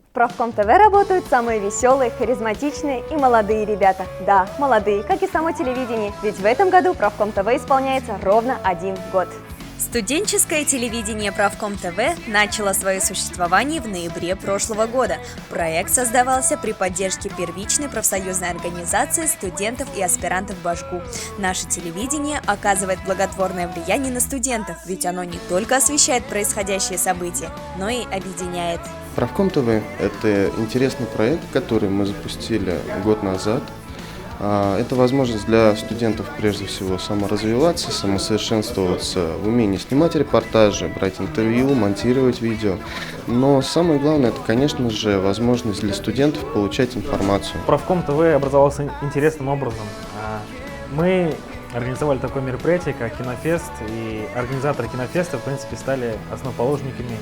В Правком ТВ работают самые веселые, харизматичные и молодые ребята. Да, молодые, как и само телевидение, ведь в этом году Правком ТВ исполняется ровно 1 год. Студенческое телевидение Правком ТВ начало свое существование в ноябре прошлого года. Проект создавался при поддержке первичной профсоюзной организации студентов и аспирантов Башгу. Наше телевидение оказывает благотворное влияние на студентов, ведь оно не только освещает происходящие события, но и объединяет. Правком ТВ – это интересный проект, который мы запустили год назад. Это возможность для студентов, прежде всего, саморазвиваться, самосовершенствоваться в умении снимать репортажи, брать интервью, монтировать видео. Но самое главное – это, конечно же, возможность для студентов получать информацию. Правком ТВ образовался интересным образом. Мы организовали такое мероприятие, как Кинофест, и организаторы Кинофеста, в принципе, стали основоположниками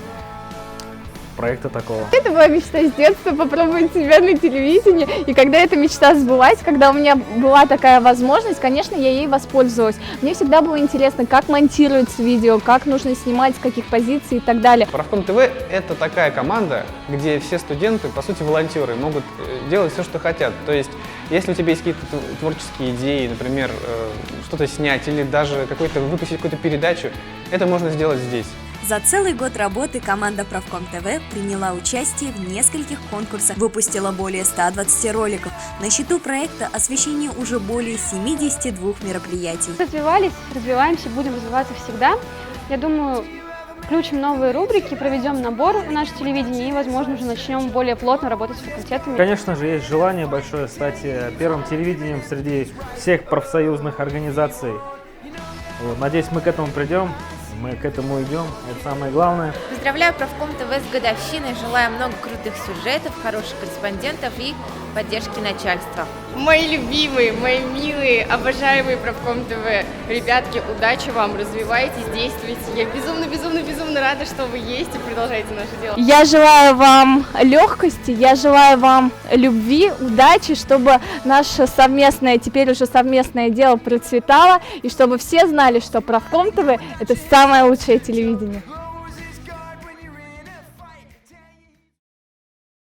проекта такого. Это была мечта с детства, попробовать себя на телевидении. И когда эта мечта сбылась, когда у меня была такая возможность, конечно, я ей воспользовалась. Мне всегда было интересно, как монтируется видео, как нужно снимать, с каких позиций и так далее. Правком ТВ – это такая команда, где все студенты, по сути, волонтеры, могут делать все, что хотят. То есть, если у тебя есть какие-то творческие идеи, например, что-то снять или даже выпустить какую-то передачу, это можно сделать здесь. За целый год работы команда Правком ТВ приняла участие в нескольких конкурсах, выпустила более 120 роликов. На счету проекта освещение уже более 72 мероприятий. Развивались, развиваемся, будем развиваться всегда. Я думаю, включим новые рубрики, проведем набор в наше телевидение и, возможно, уже начнем более плотно работать с факультетами. Конечно же, есть желание большое стать первым телевидением среди всех профсоюзных организаций. Надеюсь, мы к этому придем. Мы к этому идем, это самое главное. Поздравляю Правком ТВ с годовщиной, желаю много крутых сюжетов, хороших корреспондентов и поддержки начальства. Мои любимые, мои милые, обожаемые Правком ТВ. Ребятки, удачи вам, развивайтесь, действуйте. Я безумно рада, что вы есть и продолжаете наше дело. Я желаю вам легкости, я желаю вам любви, удачи, чтобы наше совместное, теперь уже совместное дело процветало, и чтобы все знали, что Правком ТВ – это самое лучшее телевидение.